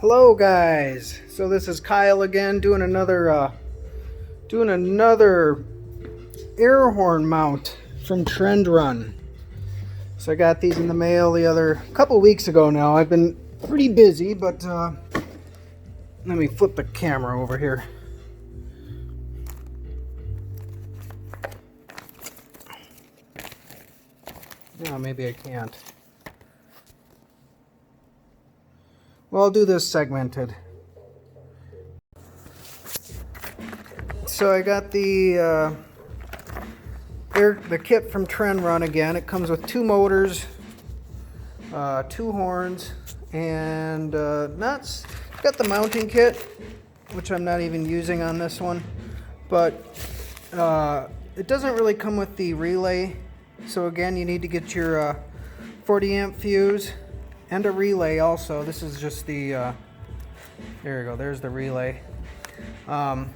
Hello guys, so this is Kyle again doing another air horn mount from Trendrun. So I got these in the mail a couple weeks ago now. I've been pretty busy, but let me flip the camera over here. No, maybe I can't. Well, I'll do this segmented. So I got the kit from Trendrun again. It comes with 2 motors, 2 horns, and nuts. It's got the mounting kit, which I'm not even using on this one, but it doesn't really come with the relay. So again, you need to get your 40 amp fuse and a relay also. This is just the, there you go, there's the relay. And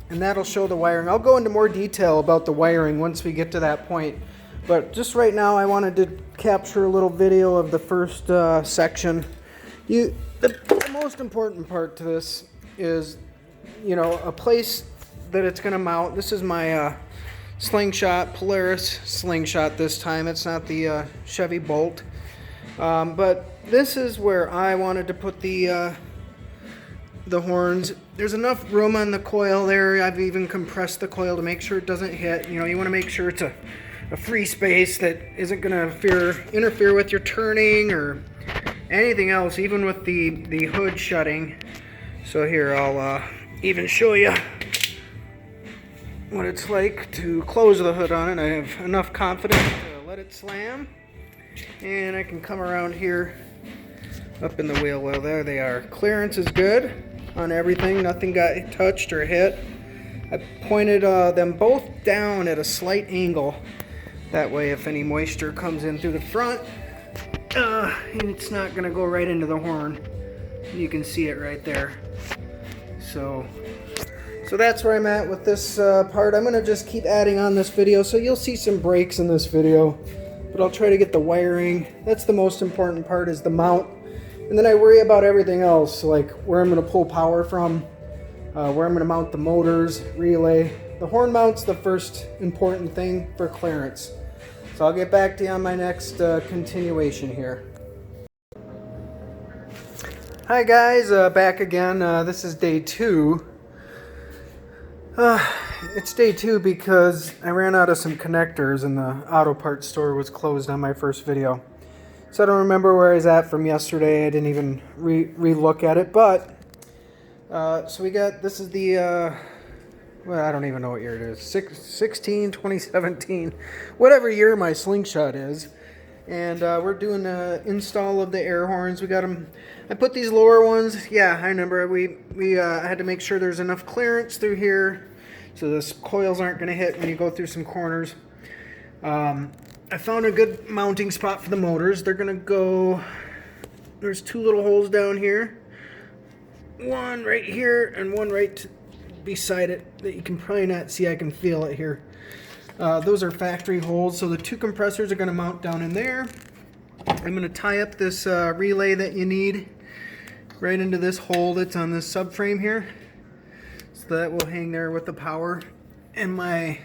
that'll show the wiring. I'll go into more detail about the wiring once we get to that point. But just right now, I wanted to capture a little video of the first section. The most important part to this is, you know, a place that it's going to mount. This is my Slingshot, Polaris Slingshot this time. It's not the Chevy Bolt. But this is where I wanted to put the horns. There's enough room on the coil there. I've even compressed the coil to make sure it doesn't hit. You know, you want to make sure it's a free space that isn't going to interfere with your turning or anything else, even with the hood shutting. So here, I'll even show you what it's like to close the hood on it. I have enough confidence to let it slam. And I can come around here up in the wheel well. There they are. Clearance is good on everything. Nothing got touched or hit. I pointed them both down at a slight angle. That way if any moisture comes in through the front, it's not going to go right into the horn. You can see it right there. So that's where I'm at with this part. I'm going to just keep adding on this video. So you'll see some breaks in this video. But I'll try to get the wiring. That's the most important part, is the mount. And then I worry about everything else, like where I'm going to pull power from, where I'm going to mount the motors, relay. The horn mount's the first important thing for clearance. So I'll get back to you on my next continuation here. Hi guys, back again. This is day 2. It's day 2 because I ran out of some connectors and the auto parts store was closed on my first video. So I don't remember where I was at from yesterday. I didn't even re-look at it, but so we got, this is the, well, I don't even know what year it is, 2017, whatever year my Slingshot is. And we're doing an install of the air horns. We got them, I put these lower ones, yeah, I remember, we had to make sure there's enough clearance through here so the coils aren't going to hit when you go through some corners. I found a good mounting spot for the motors. They're going to go, there's 2 little holes down here, one right here and one right beside it that you can probably not see. I can feel it here. Those are factory holes, so the 2 compressors are going to mount down in there. I'm going to tie up this relay that you need right into this hole that's on this subframe here, so that will hang there with the power. And my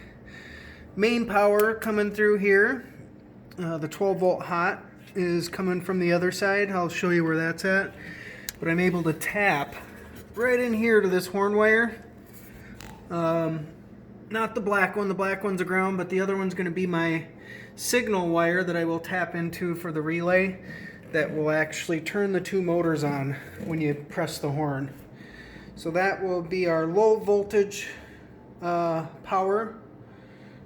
main power coming through here, the 12 volt hot, is coming from the other side. I'll show you where that's at. But I'm able to tap right in here to this horn wire. Not the black one. The black one's a ground, but the other one's going to be my signal wire that I will tap into for the relay that will actually turn the 2 motors on when you press the horn. So that will be our low voltage power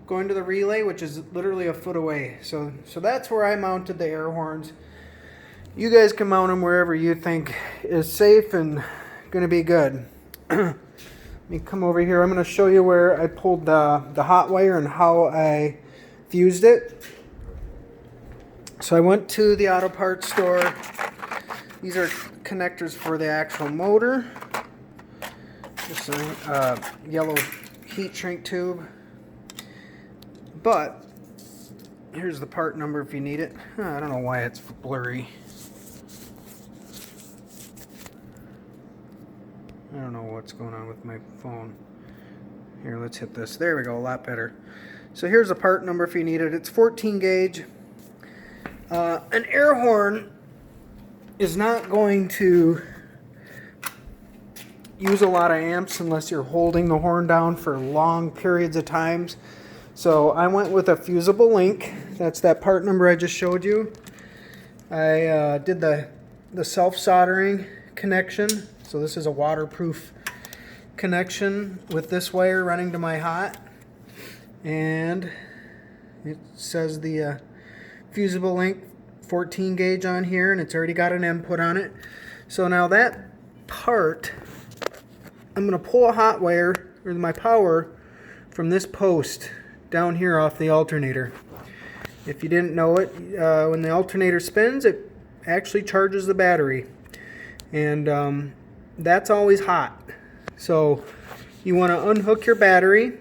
going to the relay, which is literally a foot away. So that's where I mounted the air horns. You guys can mount them wherever you think is safe and going to be good. Let me come over here. I'm going to show you where I pulled the hot wire and how I fused it. So I went to the auto parts store. These are connectors for the actual motor. Just a yellow heat shrink tube. But here's the part number if you need it. I don't know why it's blurry. what's going on with my phone. Here, let's hit this. There we go, a lot better. So here's the part number if you need it. It's 14 gauge. An air horn is not going to use a lot of amps unless you're holding the horn down for long periods of times. So I went with a fusible link. That's that part number I just showed you. I did the self-soldering connection. So this is a waterproof connection with this wire running to my hot. And it says the fusible link 14 gauge on here, and it's already got an input on it. So now that part, I'm going to pull a hot wire, or my power, from this post down here off the alternator. If you didn't know it, when the alternator spins, it actually charges the battery. And that's always hot. So you want to unhook your battery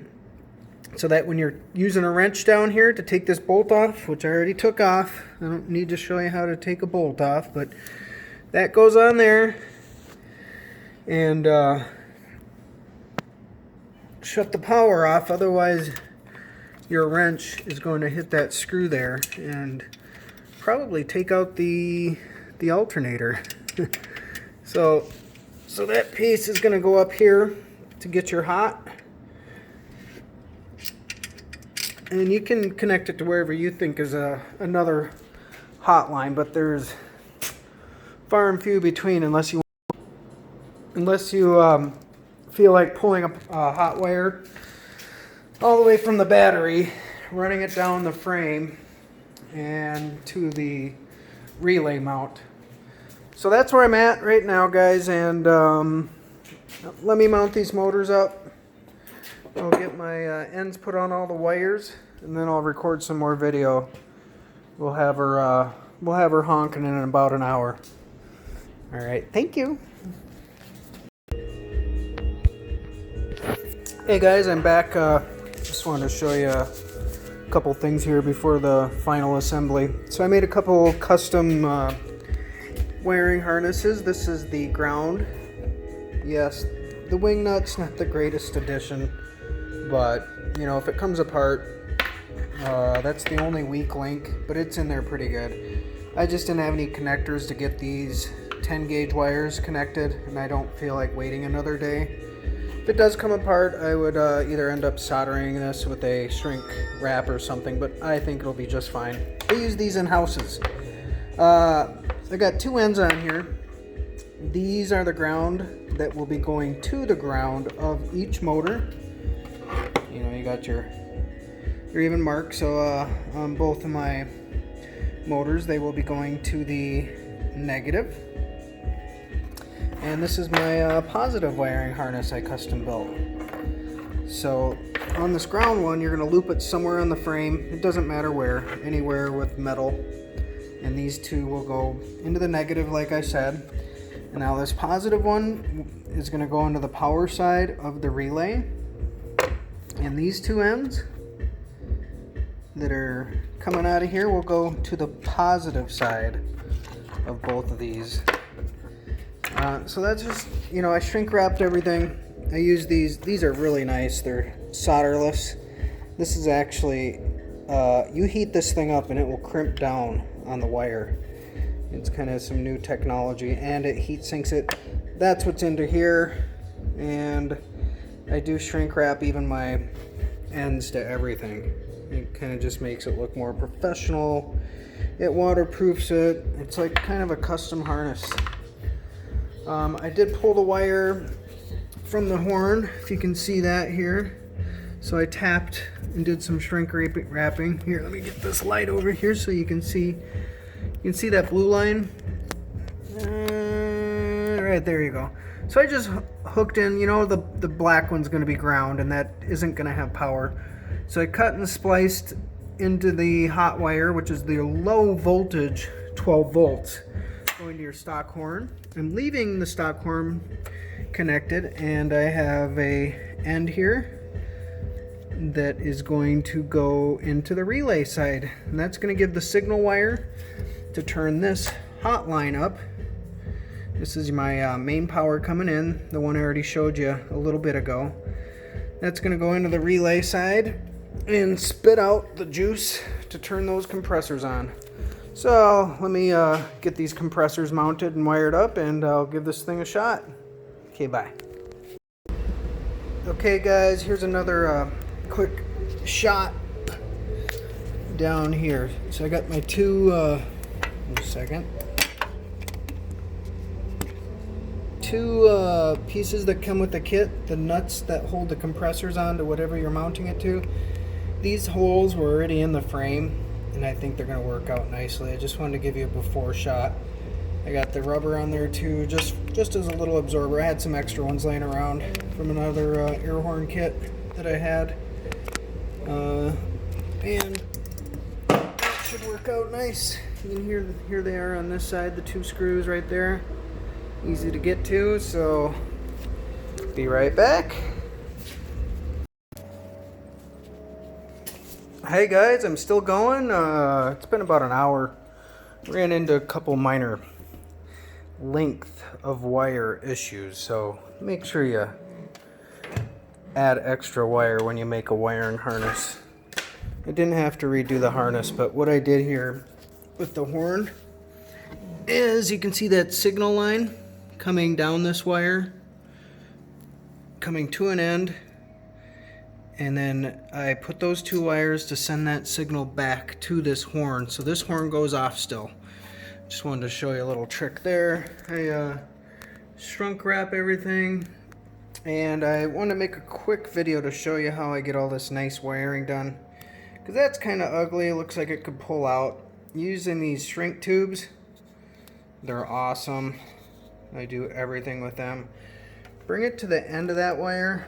so that when you're using a wrench down here to take this bolt off, which I already took off, I don't need to show you how to take a bolt off, but that goes on there, and shut the power off, otherwise your wrench is going to hit that screw there and probably take out the alternator. So that piece is going to go up here to get your hot. And you can connect it to wherever you think is another hot line, but there's far and few between unless you feel like pulling a hot wire all the way from the battery, running it down the frame and to the relay mount. So that's where I'm at right now, guys, and let me mount these motors up. I'll get my ends put on all the wires, and then I'll record some more video. We'll have her honking in about an hour. All right, thank you. Hey guys, I'm back. Just wanted to show you a couple things here before the final assembly. So I made a couple custom wiring harnesses. This is the ground. Yes, the wing nut's not the greatest addition, but you know, if it comes apart, that's the only weak link, but it's in there pretty good. I just didn't have any connectors to get these 10 gauge wires connected, and I don't feel like waiting another day. If it does come apart, I would either end up soldering this with a shrink wrap or something, but I think it'll be just fine. I use these in houses. I got two ends on here. These are the ground that will be going to the ground of each motor. You know, you got your even mark. So on both of my motors, they will be going to the negative. And this is my positive wiring harness I custom built. So on this ground one, you're going to loop it somewhere on the frame. It doesn't matter where, anywhere with metal. And these two will go into the negative, like I said. And now this positive one is going to go into the power side of the relay. And these two ends that are coming out of here will go to the positive side of both of these. So that's just, you know, I shrink wrapped everything. I use these are really nice. They're solderless. This is actually, you heat this thing up and it will crimp down on the wire. It's kind of some new technology, and it heat sinks it. That's what's into here, and I do shrink wrap even my ends to everything. It kind of just makes it look more professional. It waterproofs it. It's like kind of a custom harness. I did pull the wire from the horn, if you can see that here. So I tapped and did some shrink wrapping. Here, let me get this light over here so you can see. You can see that blue line. Right there you go. So I just hooked in, you know, the black one's going to be ground, and that isn't going to have power. So I cut and spliced into the hot wire, which is the low voltage 12 volts, going to your stock horn. I'm leaving the stock horn connected, and I have a end here that is going to go into the relay side, and that's going to give the signal wire to turn this hot line up, This is my main power coming in, the one I already showed you a little bit ago. That's going to go into the relay side and spit out the juice to turn those compressors on. So let me get these compressors mounted and wired up, and I'll give this thing a shot. Okay, bye. Okay guys, here's another quick shot down here. So I got my two, two pieces that come with the kit, the nuts that hold the compressors on to whatever you're mounting it to. These holes were already in the frame, and I think they're going to work out nicely. I just wanted to give you a before shot. I got the rubber on there too, just as a little absorber. I had some extra ones laying around from another air horn kit that I had. And that should work out nice. And here they are on this side, the two screws right there. Easy to get to, so be right back. Hey guys, I'm still going. It's been about an hour. Ran into a couple minor length of wire issues, so make sure you add extra wire when you make a wiring harness. I didn't have to redo the harness, but what I did here with the horn is you can see that signal line coming down this wire, coming to an end, and then I put those two wires to send that signal back to this horn, so this horn goes off still. Just wanted to show you a little trick there. I shrunk wrap everything, and I want to make a quick video to show you how I get all this nice wiring done, because that's kind of ugly. It looks like it could pull out. Using these shrink tubes, they're awesome. I do everything with them. Bring it to the end of that wire,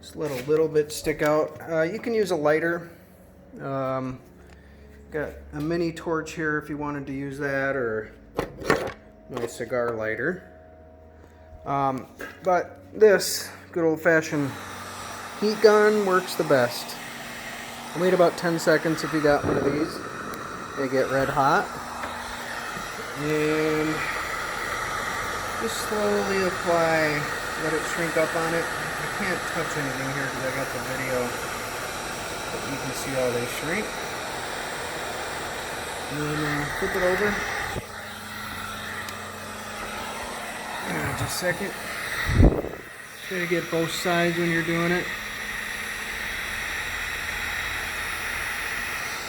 just let a little bit stick out. You can use a lighter. Got a mini torch here if you wanted to use that, or my cigar lighter. But this good old-fashioned heat gun works the best. Wait about 10 seconds if you got one of these. They get red hot. And just slowly apply, let it shrink up on it. I can't touch anything here because I got the video, but you can see how they shrink. And then flip it over. Just a second. Try to get both sides when you're doing it.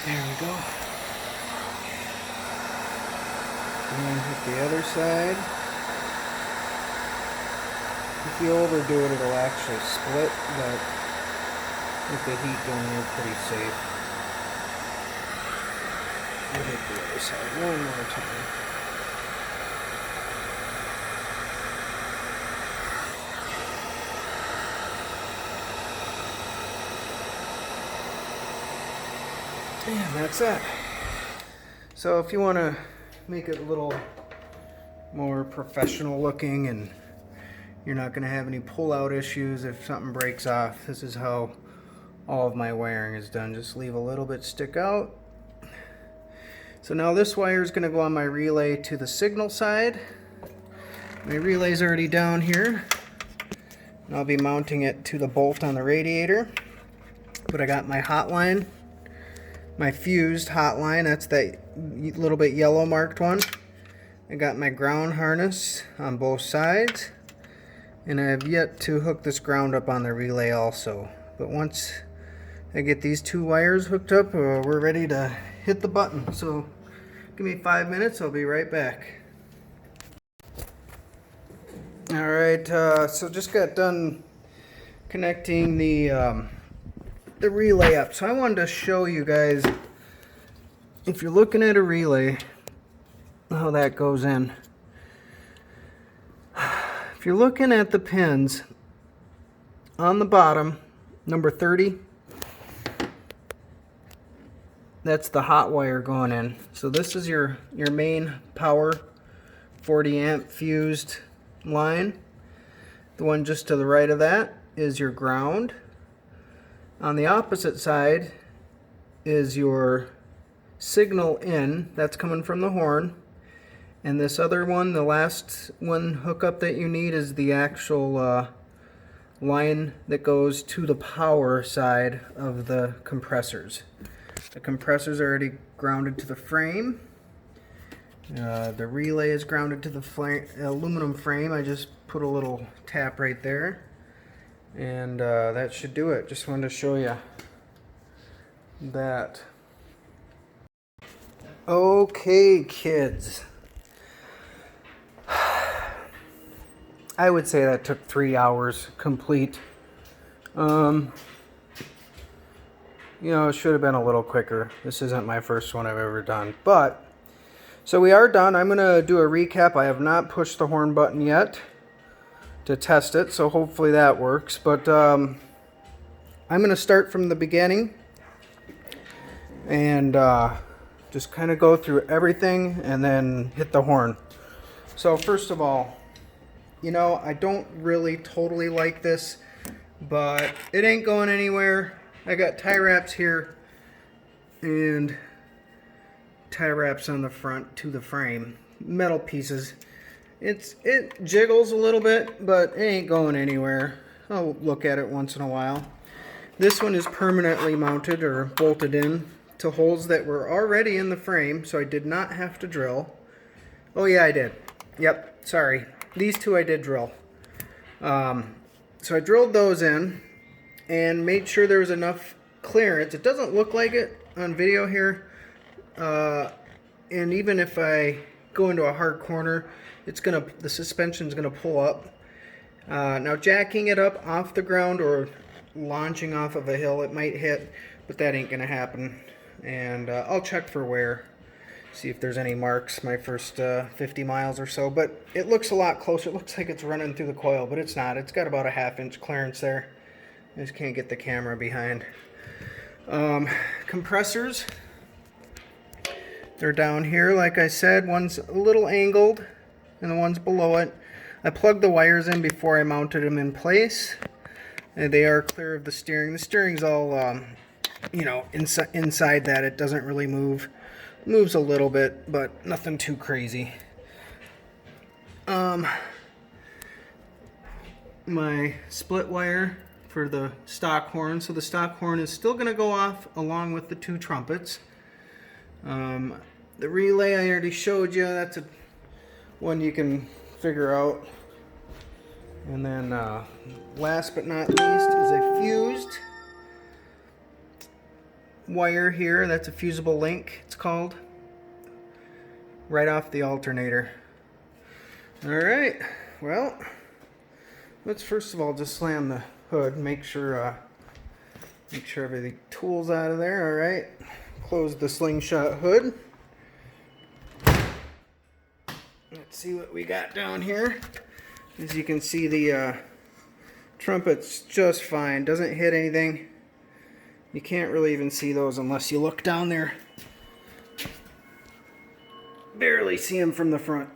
There we go. And then hit the other side. If you overdo it, it'll actually split, but with the heat gun, you're pretty safe. I'll hit the other side one more time. And that's it. So if you want to make it a little more professional looking and you're not going to have any pull-out issues if something breaks off, this is how all of my wiring is done. Just leave a little bit stick out. So now this wire is going to go on my relay to the signal side. My relay's already down here. And I'll be mounting it to the bolt on the radiator. But I got my hotline, my fused hotline, that's that little bit yellow marked one. I got my ground harness on both sides. And I have yet to hook this ground up on the relay also. But once I get these two wires hooked up, we're ready to hit the button. So give me 5 minutes, I'll be right back. Alright, so just got done connecting the relay up. So I wanted to show you guys, if you're looking at a relay, how that goes in. If you're looking at the pins on the bottom, number 30, that's the hot wire going in. So this is your main power 40 amp fused line. The one just to the right of that is your ground. On the opposite side is your signal in, that's coming from the horn. And this other one, the last one hookup that you need, is the actual line that goes to the power side of the compressors. The compressors are already grounded to the frame. The relay is grounded to the aluminum frame. I just put a little tap right there. And that should do it. Just wanted to show you that. Okay, kids. I would say that took 3 hours complete. You know, it should have been a little quicker. This isn't my first one I've ever done. But, so we are done. I'm going to do a recap. I have not pushed the horn button yet to test it, so hopefully that works. But I'm going to start from the beginning and just kind of go through everything and then hit the horn. So first of all, you know, I don't really totally like this, but it ain't going anywhere. I got tie wraps here and tie wraps on the front to the frame, metal pieces. It jiggles a little bit, but it ain't going anywhere. I'll look at it once in a while. This one is permanently mounted or bolted in to holes that were already in the frame, so I did not have to drill. Oh yeah, I did. Yep, sorry. These two I did drill. So I drilled those in and made sure there was enough clearance. It doesn't look like it on video here. And even if I go into a hard corner, the suspension's gonna pull up. Now jacking it up off the ground or launching off of a hill, it might hit, but that ain't gonna happen. And I'll check for wear. See if there's any marks my first 50 miles or so, but it looks a lot closer. It looks like it's running through the coil, but it's not. It's got about a 1/2 inch clearance there. I just can't get the camera behind. Compressors, they're down here. Like I said, one's a little angled and the one's below it. I plugged the wires in before I mounted them in place, and they are clear of the steering. The steering's all you know, inside that. It doesn't really move. Moves a little bit, but nothing too crazy. My split wire for the stock horn. So the stock horn is still going to go off along with the 2 trumpets. The relay I already showed you. That's one you can figure out. And then last but not least is a fused wire here. That's a fusible link, it's called, right off the alternator. Alright, well, let's first of all just slam the hood, make sure everything tools out of there. Alright, close the Slingshot hood. Let's see what we got down here. As you can see, the trumpet's just fine, doesn't hit anything. You can't really even see those unless you look down there. Barely see them from the front.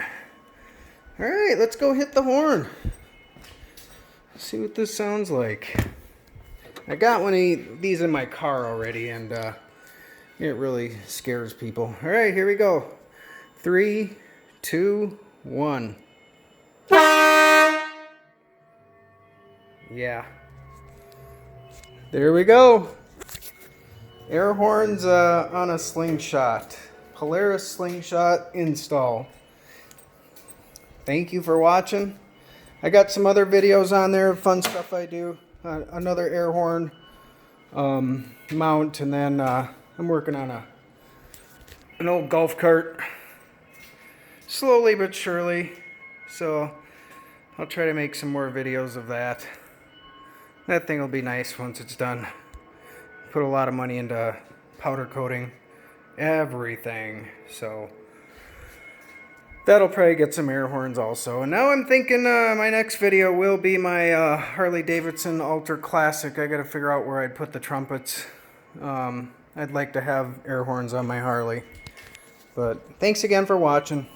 Alright, let's go hit the horn. See what this sounds like. I got one of these in my car already, and it really scares people. Alright, here we go. 3, 2, 1. Yeah. There we go. Air horns on a Slingshot. Polaris Slingshot install. Thank you for watching. I got some other videos on there, fun stuff I do. Another air horn mount, and then I'm working on an old golf cart. Slowly but surely. So I'll try to make some more videos of that. That thing will be nice once it's done. Put a lot of money into powder coating everything, so that'll probably get some air horns also. And now I'm thinking my next video will be my Harley Davidson Ultra Classic. I gotta figure out where I'd put the trumpets. I'd like to have air horns on my Harley. But thanks again for watching.